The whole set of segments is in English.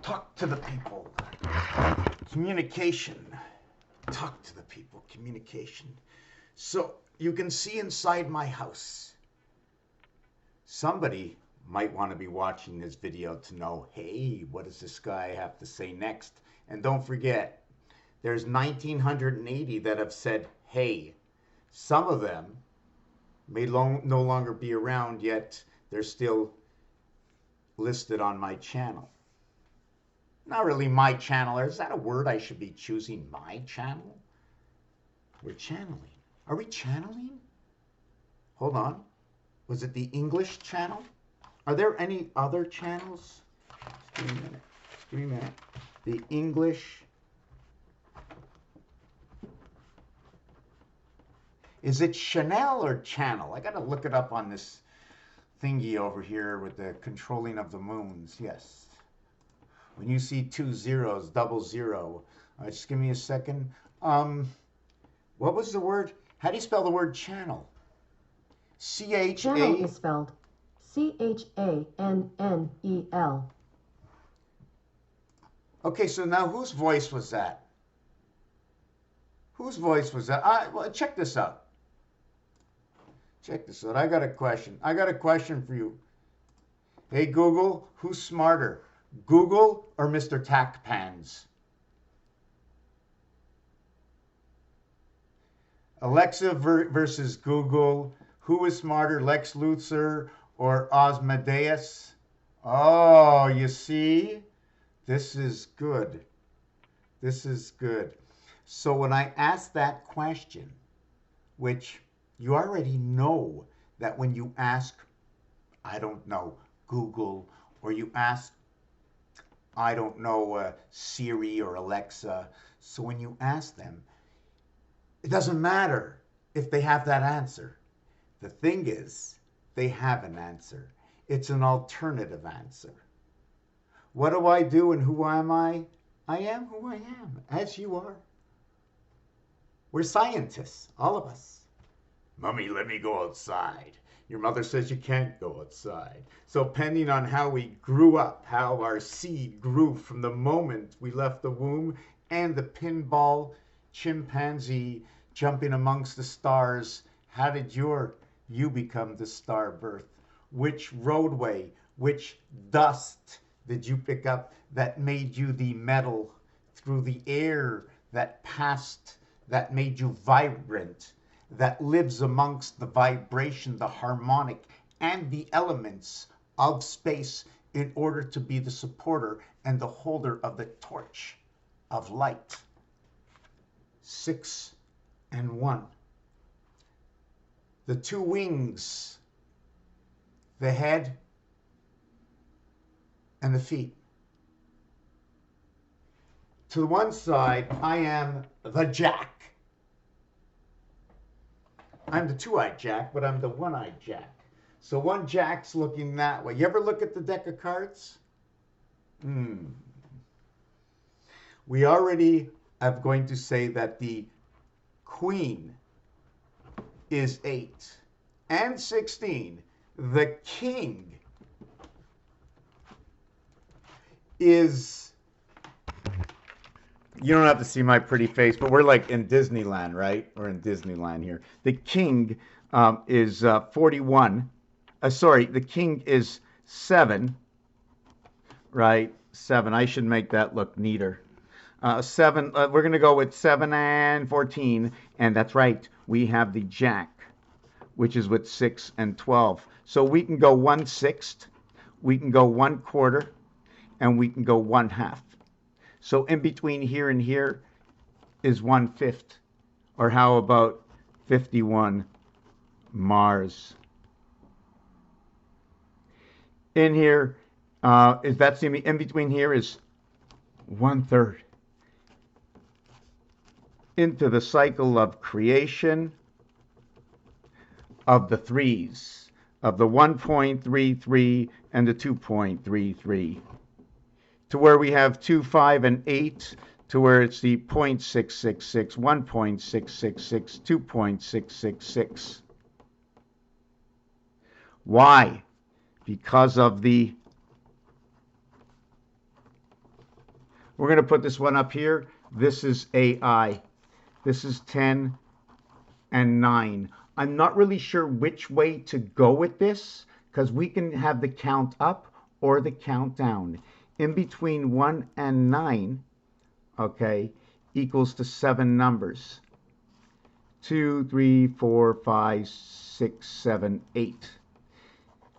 Talk to the people. Communication. Talk to the people. Communication. So you can see inside my house. Somebody might want to be watching this video to know, hey, what does this guy have to say next? And don't forget, there's 1,980 that have said, hey. Some of them may no longer be around, yet they're still listed on my channel. Not really my channel. Is that a word I should be choosing? My channel? We're channeling. Are we channeling? Hold on. Was it the English channel? Are there any other channels? Just give me a minute. Just give me a minute. The English. Is it Chanel or channel? I got to look it up on this thingy over here with the controlling of the moons. Yes. When you see 2 zeros, 00. Just give me a second. What was the word? How do you spell the word channel? C-H-A... Channel is spelled C-H-A-N-N-E-L. Okay, so now whose voice was that? Whose voice was that? Well, check this out. Check this out. I got a question. I got a question for you. Hey, Google, who's smarter? Google or Mr. Tackpans? Alexa versus Google. Who is smarter, Lex Luthor or Osmodeus? Oh, you see? This is good. This is good. So when I ask that question, which you already know that when you ask, I don't know, Google, or you ask, I don't know, Siri or Alexa. So when you ask them, it doesn't matter if they have that answer. The thing is, they have an answer. It's an alternative answer. What do I do and who am I? I am who I am, as you are. We're scientists, all of us. Mommy, let me go outside. Your mother says you can't go outside. So depending on how we grew up, how our seed grew from the moment we left the womb, and the pinball chimpanzee jumping amongst the stars, how did you become the star birth? Which roadway, which dust did you pick up that made you the metal through the air that passed, that made you vibrant, that lives amongst the vibration, the harmonic, and the elements of space in order to be the supporter and the holder of the torch of light? 6 and 1. The 2 wings, the head and the feet. To the one side, I am the Jack. I'm the 2-eyed Jack, but I'm the 1-eyed Jack. So one Jack's looking that way. You ever look at the deck of cards? We already are going to say that the Queen is 8 and 16. The King is... You don't have to see my pretty face, but we're like in Disneyland, right? We're in Disneyland here. The King is 41. Sorry, the King is 7, right? 7. I should make that look neater. 7. We're going to go with 7 and 14. And that's right. We have the Jack, which is with 6 and 12. So we can go 1/6. We can go 1/4. And we can go 1/2. So in between here and here is 1/5. Or how about 51 Mars? In here, is that in between here is 1/3. Into the cycle of creation of the 3s, of the 1.33 and the 2.33. To where we have 2, 5, and 8, to where it's the 0.666, 1.666, 2.666. Why? Because of the We're going to put this one up here. This is AI. This is 10 and 9. I'm not really sure which way to go with this because we can have the count up or the count down. In between 1 and 9, okay, equals to 7 numbers. 2, 3, 4, 5, 6, 7, 8.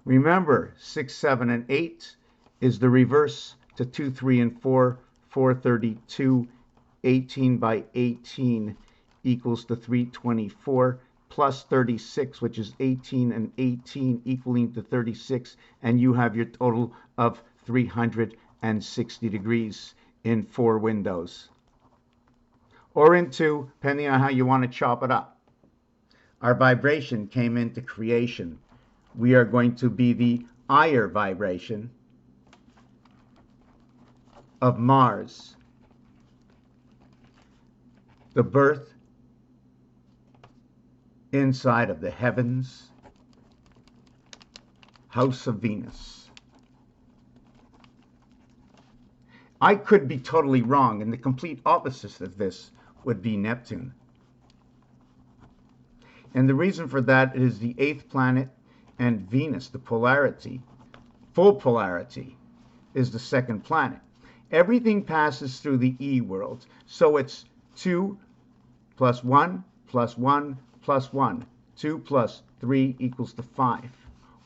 Remember, 6, 7, and 8 is the reverse to 2, 3, and 4. 432, 18 by 18 equals to 324, plus 36, which is 18 and 18 equaling to 36, and you have your total of 360 degrees in 4 windows. Or in 2, depending on how you want to chop it up. Our vibration came into creation. We are going to be the higher vibration of Mars, the birth inside of the heavens, house of Venus. I could be totally wrong, and the complete opposite of this would be Neptune. And the reason for that is the 8th planet, and Venus, the polarity, full polarity, is the 2nd planet. Everything passes through the E world. So it's 2 plus 1 plus 1 plus 1. 2 plus 3 equals to 5.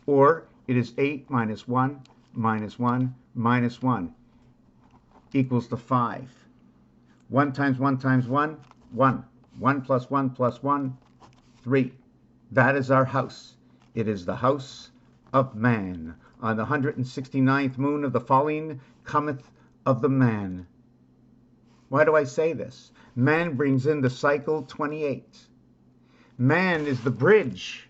Or it is 8 minus 1 minus 1 minus 1 equals to 5. 1 times 1 times 1, 1. 1 plus 1 plus 1, 3. That is our house. It is the house of man. On the 169th moon of the following cometh of the man. Why do I say this? Man brings in the cycle 28. Man is the bridge.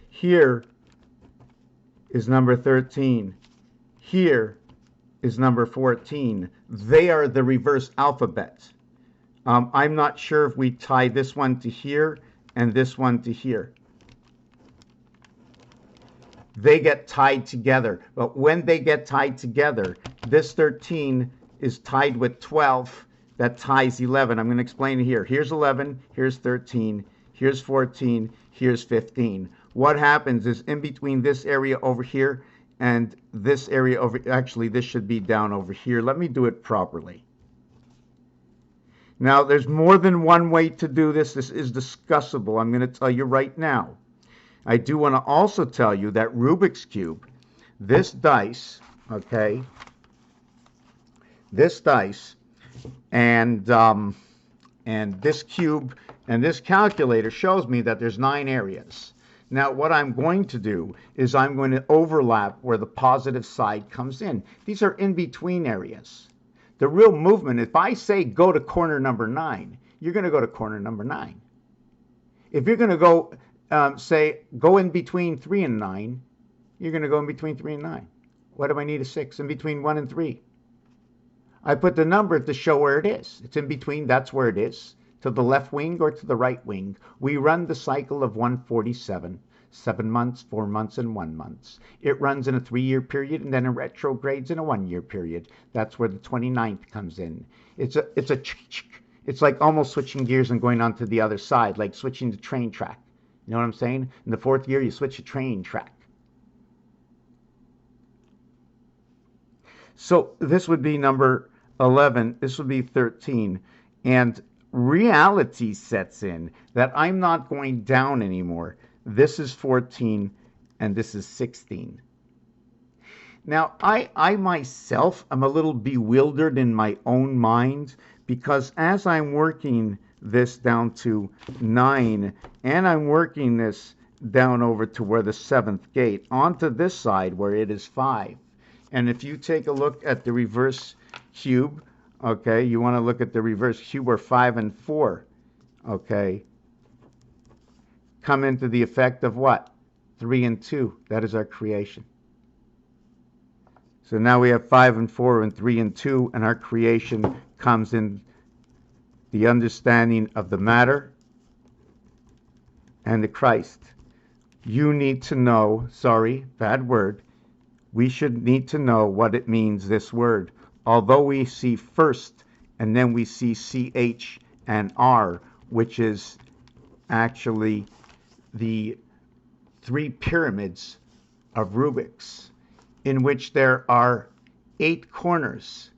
Here is number 13. Here is number 14. They are the reverse alphabet. I'm not sure if we tie this one to here and this one to here. They get tied together. But when they get tied together, this 13 is tied with 12. That ties 11. I'm going to explain it here. Here's 11. Here's 13. Here's 14. Here's 15. What happens is in between this area over here and this area over, actually this should be down over here. Let me do it properly. Now there's more than one way to do this. This is discussable. I'm going to tell you right now. I do want to also tell you that Rubik's Cube, this dice, okay, this dice and this cube and this calculator shows me that there's 9 areas. Now what I'm going to do is I'm going to overlap where the positive side comes in. These are in-between areas. The real movement, if I say go to corner number 9, you're going to go to corner number 9. If you're going to go say, go in between 3 and 9, you're going to go in between 3 and 9. Why do I need a 6? In between 1 and 3. I put the number to show where it is. It's in between, that's where it is. To the left wing or to the right wing. We run the cycle of 147. 7 months, 4 months, and 1 month. It runs in a 3-year period and then it retrogrades in a 1-year period. That's where the 29th comes in. It's like almost switching gears and going on to the other side, like switching the train track. You know what I'm saying? In the 4th year, you switch a train track. So this would be number 11. This would be 13. And reality sets in that I'm not going down anymore. This is 14 and this is 16. Now, I myself am a little bewildered in my own mind because as I'm working this down to 9 and I'm working this down over to where the 7th gate onto this side where it is 5. And if you take a look at the reverse cube, okay, you want to look at the reverse cube where 5 and 4, okay, come into the effect of what? 3 and 2. That is our creation. So now we have 5 and 4 and 3 and 2, and our creation comes in the understanding of the matter and the Christ. you need to know, sorry, bad word, we should need to know what it means, this word. Although we see first and then we see CH and R, which is actually the three pyramids of Rubik's, in which there are 8 corners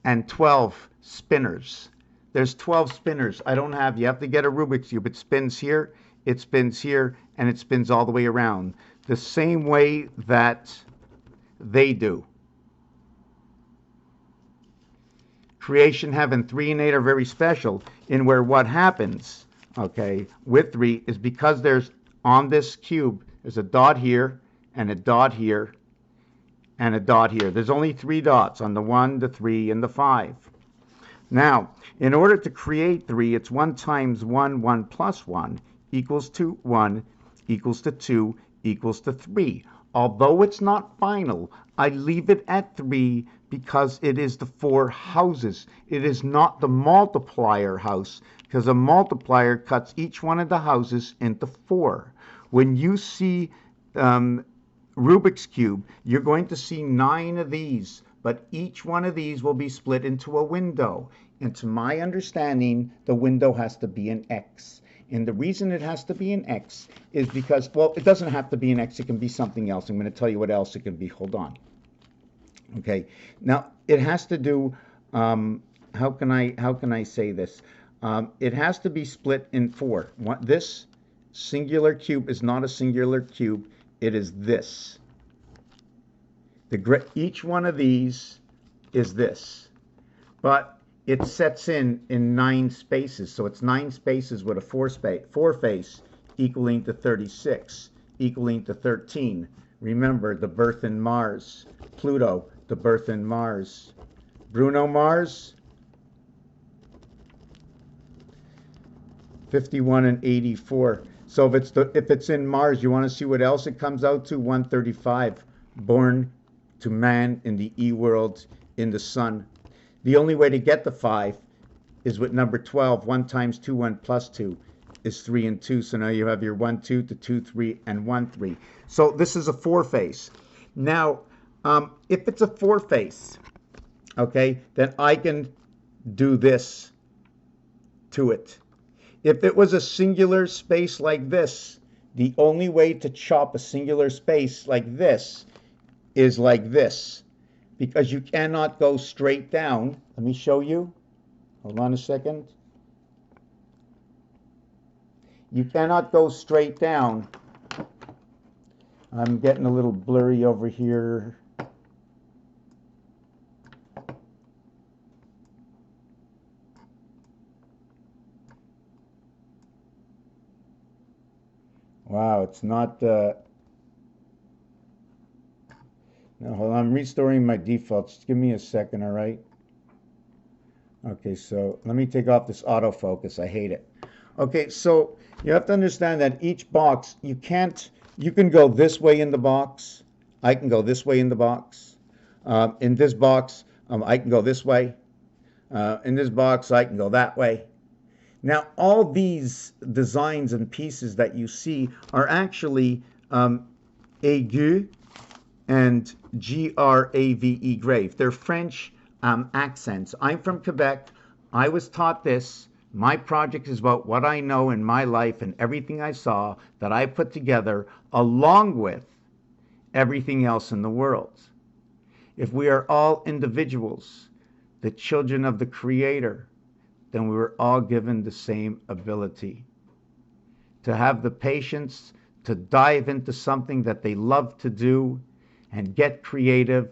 and 12 spinners. There's 12 spinners. I don't have, you have to get a Rubik's Cube. It spins here, and it spins all the way around. The same way that they do. Creation, heaven, 3 and 8 are very special in where what happens, okay, with 3 is because there's on this cube, there's a dot here and a dot here and a dot here. There's only 3 dots on the 1, the 3, and the 5. Now, in order to create 3, it's 1 times 1, 1 plus 1 equals to 1 equals to 2 equals to 3. Although it's not final, I leave it at 3 because it is the 4 houses. It is not the multiplier house, because a multiplier cuts each one of the houses into 4. When you see Rubik's Cube, you're going to see 9 of these, but each one of these will be split into a window. And to my understanding, the window has to be an X. And the reason it has to be an X is because, well, it doesn't have to be an X. It can be something else. I'm going to tell you what else it can be. Hold on. Okay. Now, it has to do, how can I say this? It has to be split in 4. This singular cube is not a singular cube. It is this. Each one of these is this. But it sets in 9 spaces. So it's 9 spaces with a 4 face equaling to 36, equaling to 13. Remember, the birth in Mars. Pluto, the birth in Mars. Bruno Mars, 51 and 84. So if it's in Mars, you want to see what else it comes out to? 135, born to man in the E-world in the sun. The only way to get the 5 is with number 12. 1 times 2, 1 plus 2 is 3 and 2. So now you have your 1, 2 to 2, 3, and 1, 3. So this is a 4 face. Now, if it's a 4 face, okay, then I can do this to it. If it was a singular space like this, the only way to chop a singular space like this is like this, because you cannot go straight down. Let me show you. Hold on a second. You cannot go straight down. I'm getting a little blurry over here. Wow, it's not... Now, hold on, I'm restoring my defaults. Just give me a second, all right? Okay, so let me take off this autofocus. I hate it. Okay, so you have to understand that each box, you can go this way in the box. I can go this way in the box. In this box, I can go this way. In this box, I can go that way. Now, all these designs and pieces that you see are actually aigu and grave, grave. They're French accents. I'm from Quebec. I was taught this. My project is about what I know in my life and everything I saw that I put together along with everything else in the world. If we are all individuals, the children of the Creator, then we were all given the same ability to have the patience to dive into something that they love to do and get creative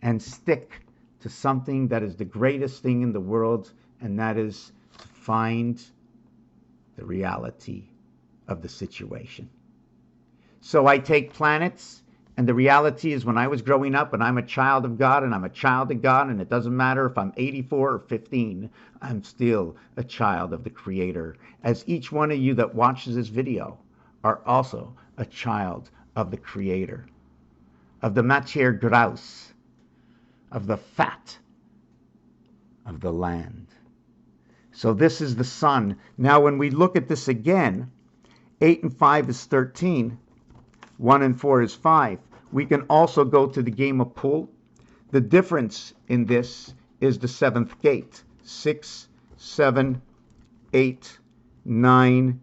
and stick to something that is the greatest thing in the world, and that is to find the reality of the situation. So I take planets, and the reality is when I was growing up, and I'm a child of God, and I'm a child of God, and it doesn't matter if I'm 84 or 15, I'm still a child of the Creator. As each one of you that watches this video are also a child of the Creator, of the matière grasse, of the fat of the land. So this is the sun. Now when we look at this again, 8 and 5 is 13. 1 and 4 is 5. We can also go to the game of pool. The difference in this is the 7th gate. 6, 7, 8, 9,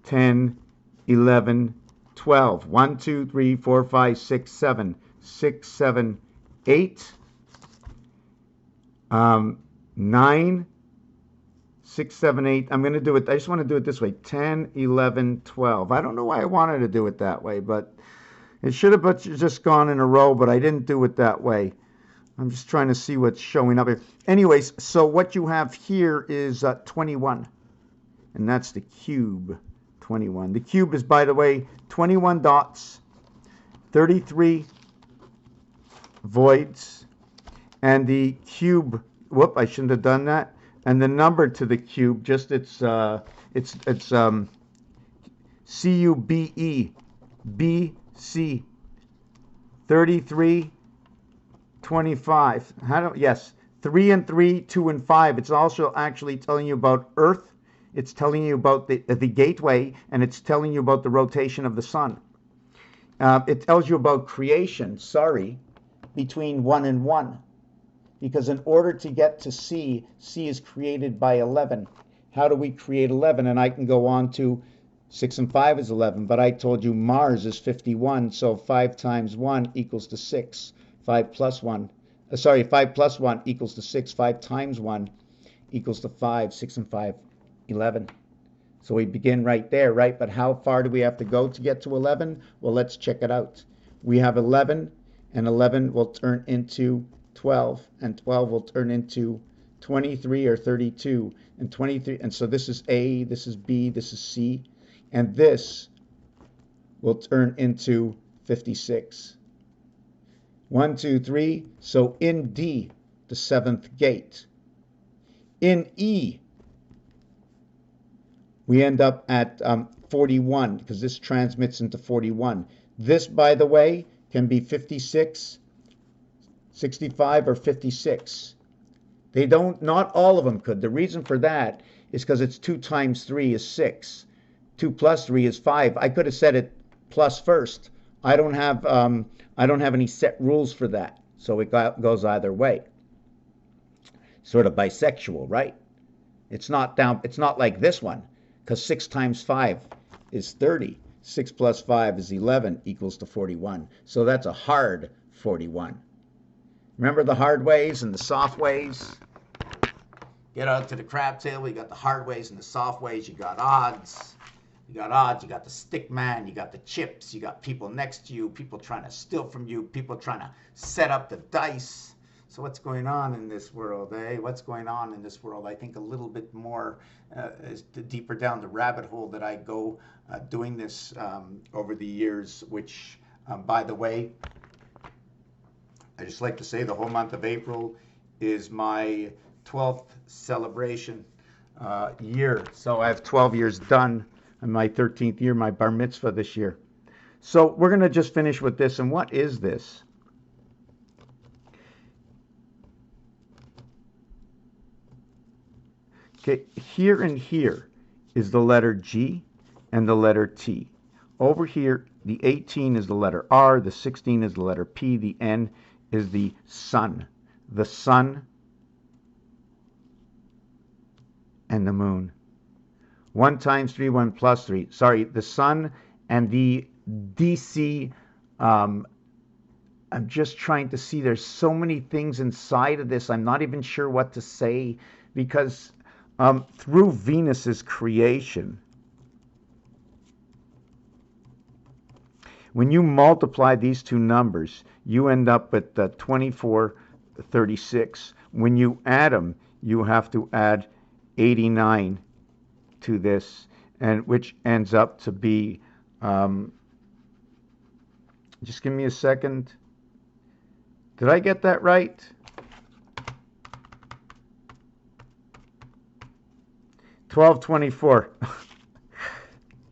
10, 11, 12. 1, 2, 3, 4, 5, 6, 7. 6, 7, 8, 9, 6, 7, 8. I'm going to do it. I just want to do it this way. 10, 11, 12. I don't know why I wanted to do it that way, but it should have just gone in a row, but I didn't do it that way. I'm just trying to see what's showing up here. Anyways, so what you have here is 21, and that's the cube, 21. The cube is, by the way, 21 dots, 33 voids, and the cube, whoop, I shouldn't have done that. And the number to the cube, just it's C-U-B-E, B-C, 33, 25. Yes, 3 and 3, 2 and 5. It's also actually telling you about Earth. It's telling you about the gateway, and it's telling you about the rotation of the sun. It tells you about creation, between 1 and 1. Because in order to get to C, C is created by 11. How do we create 11? And I can go on to 6 and 5 is 11, but I told you Mars is 51, so 5 times 1 equals to 6. 5 plus 1 equals to 6. 5 times 1 equals to 5. 6 and 5, 11. So we begin right there, right? But how far do we have to go to get to 11? Well, let's check it out. We have 11, and 11 will turn into 12, and 12 will turn into 23 or 32, and 23, and so this is A, this is B, this is C, and this will turn into 56. 1, 2, 3, so in D, the 7th gate. In E, we end up at 41, because this transmits into 41. This, by the way, can be 56, 65, or 56. They don't, not all of them could. The reason for that is because it's 2 times 3 is 6. 2 plus 3 is 5. I could have said it plus first. I don't have any set rules for that. So it goes either way. Sort of bisexual, right? It's not like this one, because 6 times 5 is 30. 6 plus 5 is 11 equals to 41. So that's a hard 41. Remember the hard ways and the soft ways? Get out to the crab table, you got the hard ways and the soft ways, you got odds. You got the stick man, you got the chips, you got people next to you, people trying to steal from you, people trying to set up the dice. So what's going on in this world, eh? What's going on in this world? I think a little bit more is deeper down the rabbit hole that I go doing this over the years, which, by the way, I just like to say the whole month of April is my 12th celebration year. So I have 12 years done, and my 13th year, my bar mitzvah this year. So we're going to just finish with this. And what is this? Okay, here and here is the letter G and the letter T. Over here, the 18 is the letter R, the 16 is the letter P, the N is the sun. The sun and the moon. 1 times 3, 1 plus 3. Sorry, the sun and the DC. I'm just trying to see. There's so many things inside of this. I'm not even sure what to say, because through Venus's creation, when you multiply these two numbers, you end up with 2436. When you add them, you have to add 89 to this, and which ends up to be, just give me a second. Did I get that right? 1224.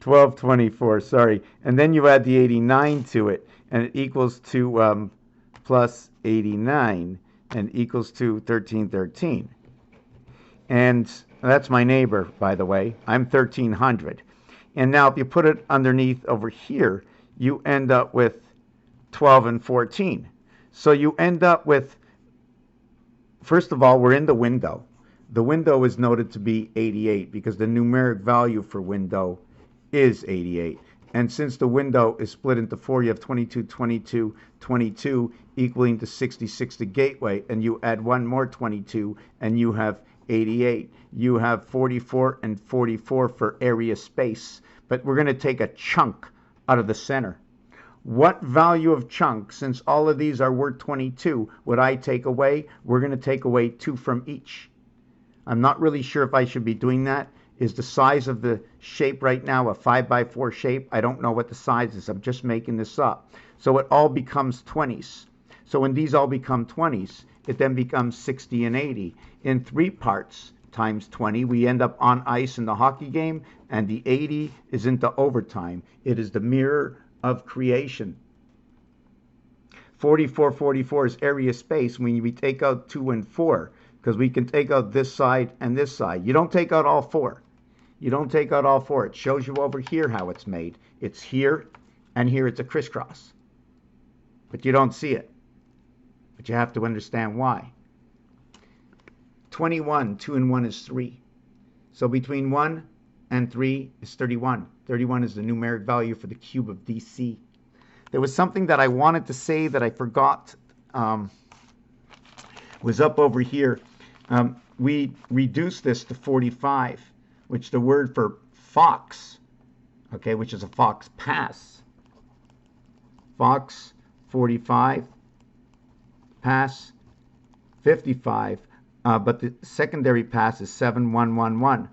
1224, sorry. And then you add the 89 to it, and it equals to plus 89, and equals to 1313. And that's my neighbor, by the way. I'm 1300. And now if you put it underneath over here, you end up with 12 and 14. So you end up with, first of all, we're in the window. The window is noted to be 88 because the numeric value for window is 88. And since the window is split into 4, you have 22, 22, 22 equaling to 66 to gateway, and you add one more 22 and you have 88. You have 44 and 44 for area space, but we're going to take a chunk out of the center. What value of chunk, since all of these are worth 22, would I take away? We're going to take away 2 from each. I'm not really sure if I should be doing that. Is the size of the shape right now a 5x4 shape? I don't know what the size is. I'm just making this up. So it all becomes 20s. So when these all become 20s, it then becomes 60 and 80. In 3 parts times 20, we end up on ice in the hockey game, and the 80 is into overtime. It is the mirror of creation. 44, 44 is area space when we take out 2 and 4, because we can take out this side and this side. You don't take out all 4. You don't take out all 4. It shows you over here how it's made. It's here, and here it's a crisscross. But you don't see it. But you have to understand why. 21, 2 and 1 is 3. So between 1 and 3 is 31. 31 is the numeric value for the cube of DC. There was something that I wanted to say that I forgot. Was up over here. We reduced this to 45, which the word for fox, okay, which is a fox pass. Fox 45, pass 55, but the secondary pass is 7111.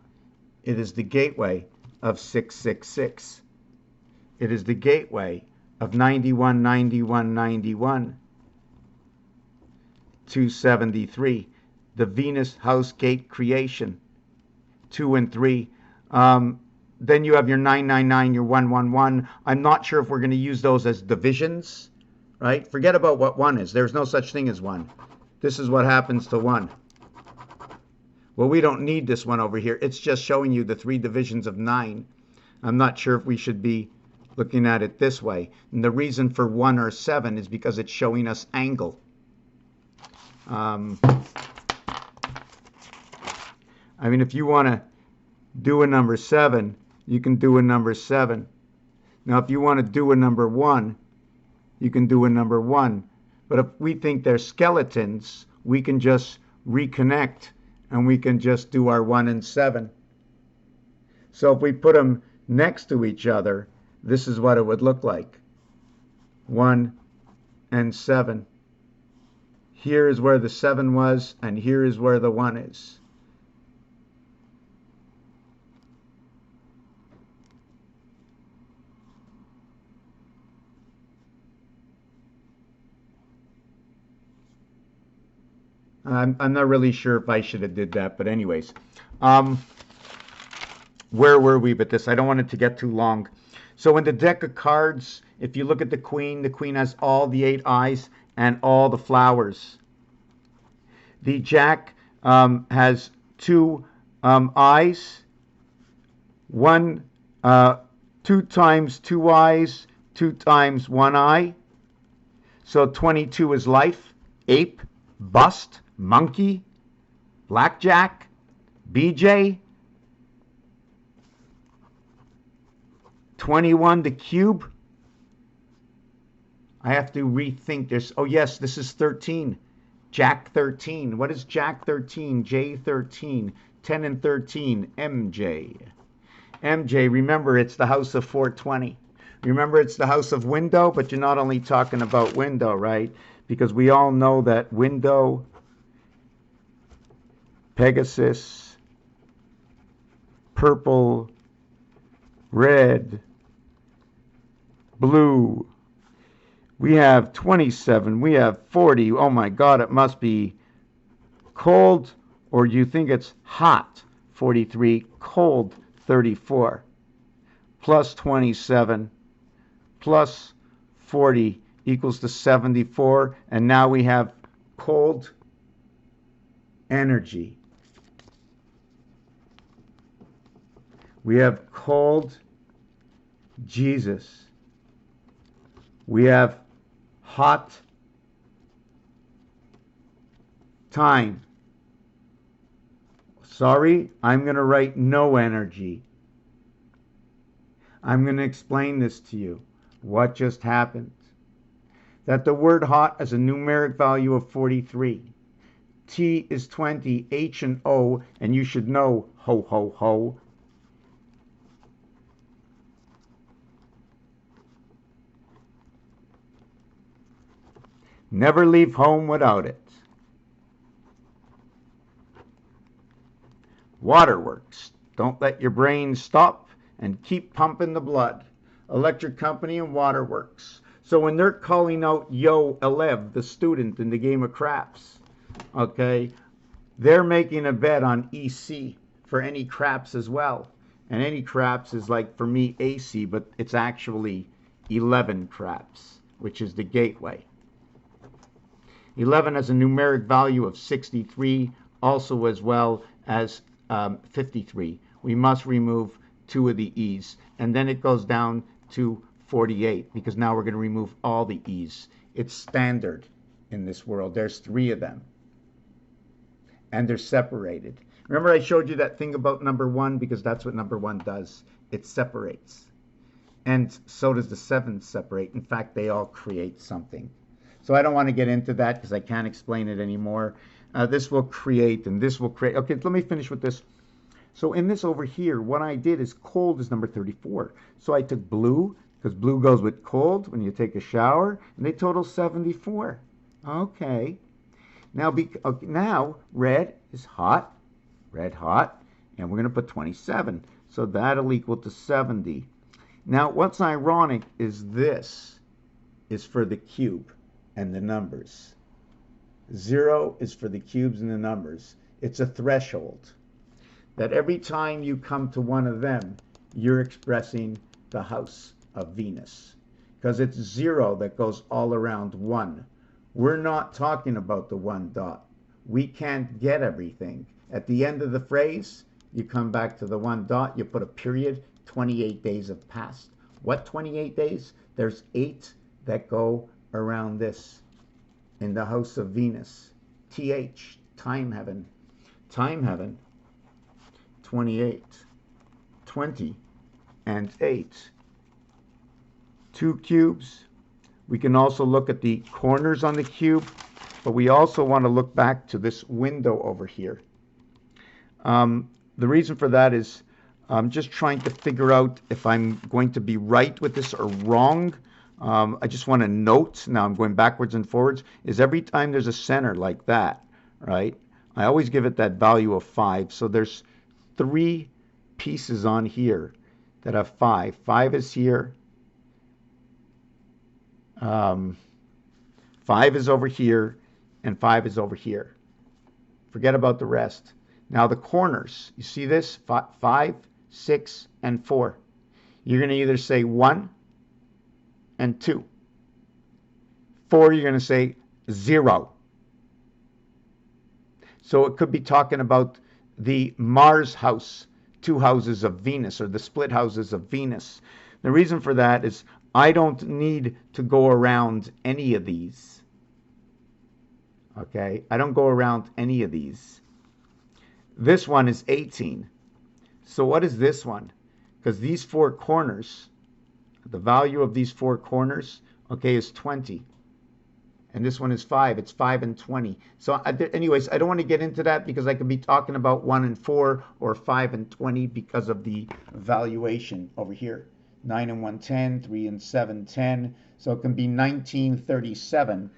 It is the gateway of 666. It is the gateway of 91, 91, 91. 273, the Venus house gate creation, 2 and 3. Then you have your 999, your 111. I'm not sure if we're going to use those as divisions, right? Forget about what 1 is. There's no such thing as 1. This is what happens to 1. Well, we don't need this one over here. It's just showing you the 3 divisions of 9. I'm not sure if we should be looking at it this way. And the reason for 1 or 7 is because it's showing us angle. I mean, if you want to do a number 7, you can do a number 7. Now, if you want to do a number 1, you can do a number 1. But if we think they're skeletons, we can just reconnect and we can just do our 1 and 7. So if we put them next to each other, this is what it would look like. 1 and 7. Here is where the 7 was, and here is where the 1 is. I'm not really sure if I should have did that, but anyways. Where were we with this? I don't want it to get too long. So in the deck of cards, if you look at the queen has all the 8 eyes and all the flowers. The jack has 2 eyes. 2 times 2 eyes, 2 times 1 eye. So 22 is life, ape, bust, monkey, blackjack, BJ. 21, the cube. I have to rethink this. Oh, yes, this is 13. Jack 13. What is Jack 13? J 13. 10 and 13. MJ. MJ, remember, it's the house of 420. Remember, it's the house of window, but you're not only talking about window, right? Because we all know that window, Pegasus, purple, red, blue. We have 27. We have 40. Oh my God, it must be cold, or you think it's hot? 43. Cold, 34. Plus 27 plus 40 equals to 74. And now we have cold energy. We have cold Jesus. We have hot time. Sorry, I'm going to write no energy. I'm going to explain this to you. What just happened? That the word hot has a numeric value of 43. T is 20, H and O, and you should know, ho, ho, ho. Never leave home without it. Waterworks. Don't let your brain stop and keep pumping the blood. Electric company and waterworks. So when they're calling out Yo Elev, the student in the game of craps, okay, they're making a bet on EC for any craps as well. And any craps is like, for me, AC, but it's actually 11 craps, which is the gateway. 11 has a numeric value of 63, also as well as 53. We must remove 2 of the E's. And then it goes down to 48, because now we're going to remove all the E's. It's standard in this world. There's 3 of them. And they're separated. Remember I showed you that thing about number 1, because that's what number 1 does. It separates. And so does the 7 separate. In fact, they all create something. So I don't want to get into that because I can't explain it anymore. This will create and this will create. Okay, let me finish with this. So in this over here, what I did is cold is number 34. So I took blue, because blue goes with cold when you take a shower, and they total 74. Okay. Now red is hot, red hot, and we're going to put 27. So that'll equal to 70. Now what's ironic is this is for the cube and the numbers. 0 is for the cubes and the numbers. It's a threshold that every time you come to one of them, you're expressing the house of Venus, because it's 0 that goes all around 1. We're not talking about the 1 dot. We can't get everything. At the end of the phrase, you come back to the 1 dot, you put a period, 28 days have passed. What 28 days? There's 8 that go around this in the house of Venus. TH, time heaven. Time heaven, 28, 20, and 8. 2 cubes. We can also look at the corners on the cube, but we also want to look back to this window over here. The reason for that is I'm just trying to figure out if I'm going to be right with this or wrong. I just want to note, now I'm going backwards and forwards, is every time there's a center like that, right, I always give it that value of 5. So there's 3 pieces on here that have 5. 5 is here. 5 is over here, and 5 is over here. Forget about the rest. Now the corners, you see this? 5, 6, and 4. You're going to either say 1 and 2. 4, you're going to say 0. So it could be talking about the Mars house, 2 houses of Venus, or the split houses of Venus. The reason for that is I don't need to go around any of these. Okay, I don't go around any of these. This one is 18. So what is this one? Because these 4 corners, the value of these 4 corners, okay, is 20. And this one is 5. It's 5 and 20. So anyways, I don't want to get into that because I could be talking about 1 and 4 or 5 and 20 because of the valuation over here. 9 and 1, 10, 3 and 7, 10. So it can be 1937.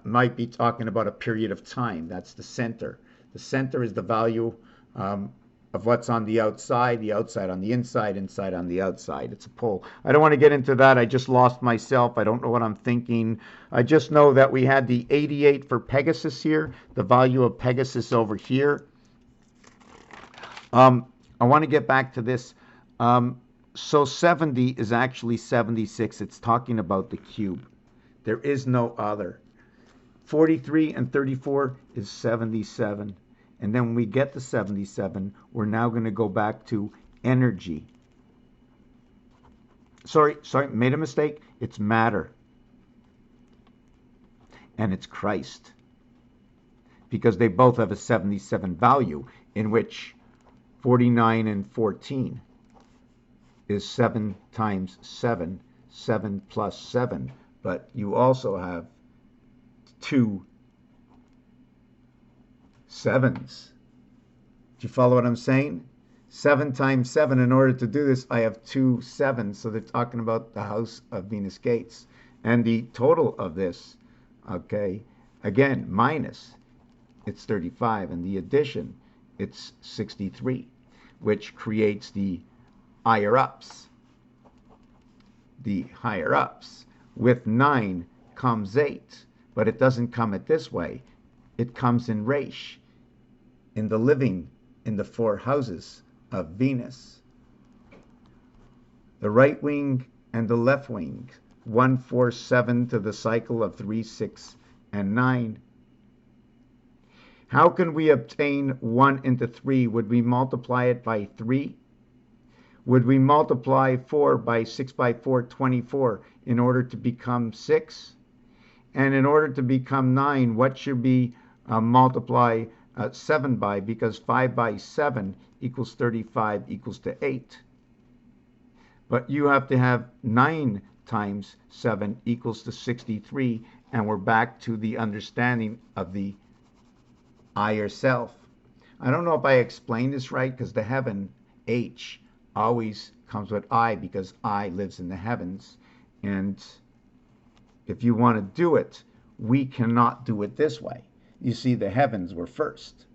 Might be talking about a period of time. That's the center. The center is the value of what's on the outside on the inside, inside on the outside. It's a pole. I don't want to get into that. I just lost myself. I don't know what I'm thinking. I just know that we had the 88 for Pegasus here, the value of Pegasus over here. I want to get back to this. So 70 is actually 76. It's talking about the cube. There is no other. 43 and 34 is 77. And then when we get to 77, we're now going to go back to energy. Sorry, made a mistake. It's matter. and it's Christ. Because they both have a 77 value, in which 49 and 14 is 7 times 7, 7 plus 7. But you also have 2 sevens. Do you follow what I'm saying? 7 times 7. In order to do this, I have 2 sevens. So they're talking about the house of Venus Gates. And the total of this, okay, again, minus, it's 35. And the addition, it's 63, which creates the higher ups. The higher ups. With 9 comes 8. But it doesn't come it this way. It comes in Resh, in the living, in the 4 houses of Venus. The right wing and the left wing, 1, 4, 7 to the cycle of 3, 6, and 9. How can we obtain 1 into 3? Would we multiply it by 3? Would we multiply 4 by 6 by 4, 24, in order to become 6? And in order to become 9, what should we multiply 7 by? Because 5 by 7 equals 35 equals to 8. But you have to have 9 times 7 equals to 63, and we're back to the understanding of the higher self. I don't know if I explained this right, because the heaven, H, always comes with I, because I lives in the heavens. And if you want to do it, we cannot do it this way. You see, the heavens were first.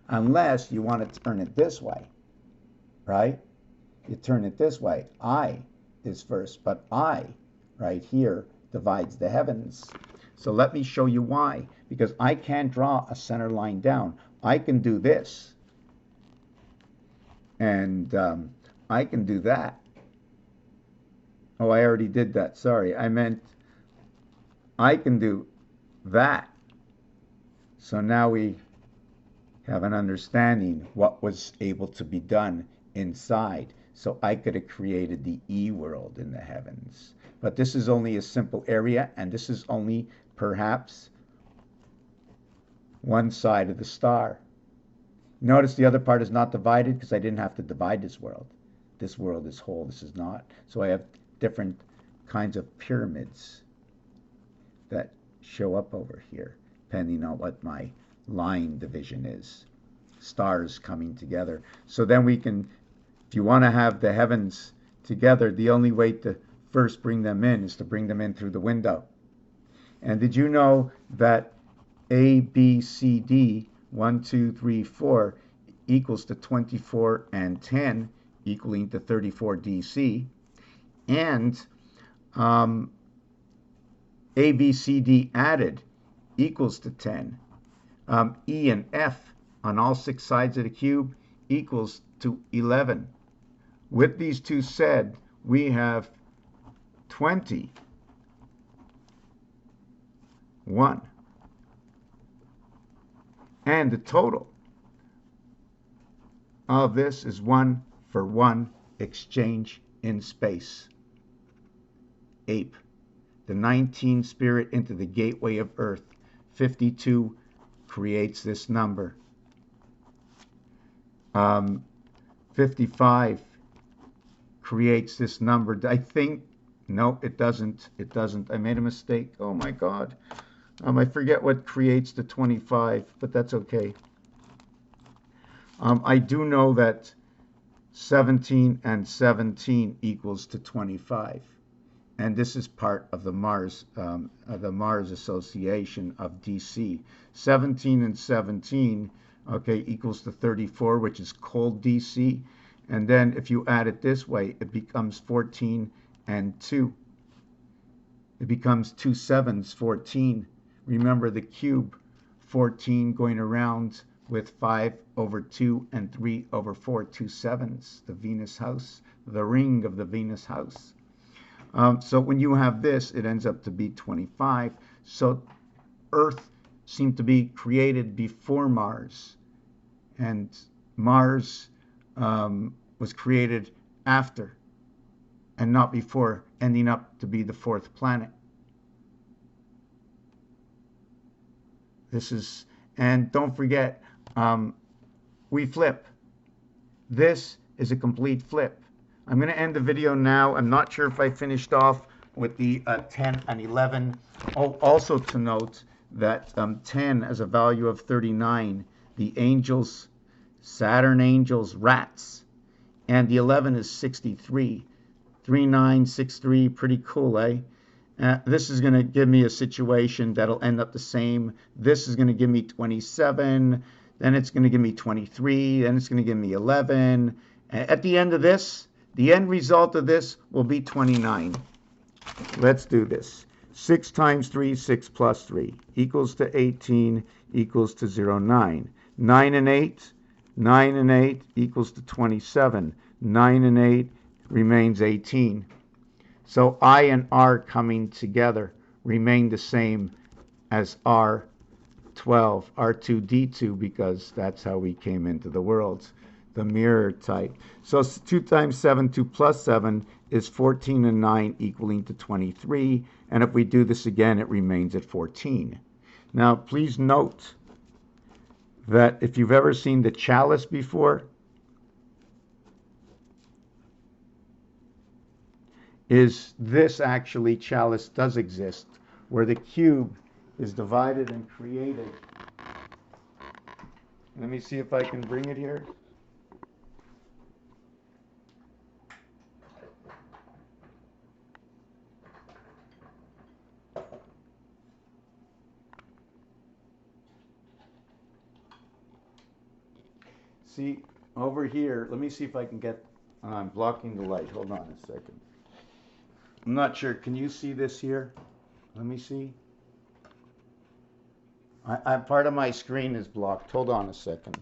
Unless you want to turn it this way, right? You turn it this way. I is first, but I, right here, divides the heavens. So let me show you why. Because I can't draw a center line down. I can do this. And I can do that. Oh, I already did that. Sorry. I meant I can do that. So now we have an understanding what was able to be done inside. So I could have created the E world in the heavens. But this is only a simple area, and this is only perhaps one side of the star. Notice the other part is not divided because I didn't have to divide this world. This world is whole, this is not. So I have different kinds of pyramids that show up over here, depending on what my line division is. Stars coming together. So then we can, if you want to have the heavens together, the only way to first bring them in is to bring them in through the window. And did you know that A, B, C, D, 1, 2, 3, 4 equals to 24 and 10, equaling to 34 DC? And A, B, C, D added equals to 10. E and F on all 6 sides of the cube equals to 11. With these two said, we have 21. And the total of this is 1 for 1 exchange in space. Ape. The 19 spirit into the gateway of Earth. 52 creates this number. 55 creates this number. I think, no, it doesn't. It doesn't. I made a mistake. Oh my God. I forget what creates the 25, but that's okay. I do know that 17 and 17 equals to 25. And this is part of the Mars association of DC. 17 and 17, okay, equals to 34, which is cold DC. And then if you add it this way, it becomes 14 and 2. It becomes 2 sevens, 14. Remember the cube, 14 going around with 5 over 2 and 3 over 4, 2 sevens, the Venus house, the ring of the Venus house. So when you have this, it ends up to be 25. So Earth seemed to be created before Mars. And Mars was created after and not before, ending up to be the 4th planet. This is, and don't forget, we flip. This is a complete flip. I'm going to end the video now. I'm not sure if I finished off with the 10 and 11. Oh, also to note that 10 has a value of 39. The angels, Saturn angels, rats. And the 11 is 63. 3963, pretty cool, eh? This is going to give me a situation that'll end up the same. This is going to give me 27. Then it's going to give me 23. Then it's going to give me 11. At the end of this, the end result of this will be 29. Let's do this. 6 times 3, 6 plus 3, equals to 18, equals to 0, 9. 9 and 8, 9 and 8 equals to 27. 9 and 8 remains 18. So I and R coming together remain the same as R12, R2D2, because that's how we came into the world, the mirror type. So 2 times 7, 2 plus 7 is 14 and 9 equaling to 23. And if we do this again, it remains at 14. Now, please note that if you've ever seen the chalice before, is this actually chalice does exist, where the cube is divided and created. Let me see if I can bring it here. See, over here, let me see if I can get, I'm blocking the light. Hold on a second. I'm not sure. Can you see this here? Let me see. Part of my screen is blocked. Hold on a second.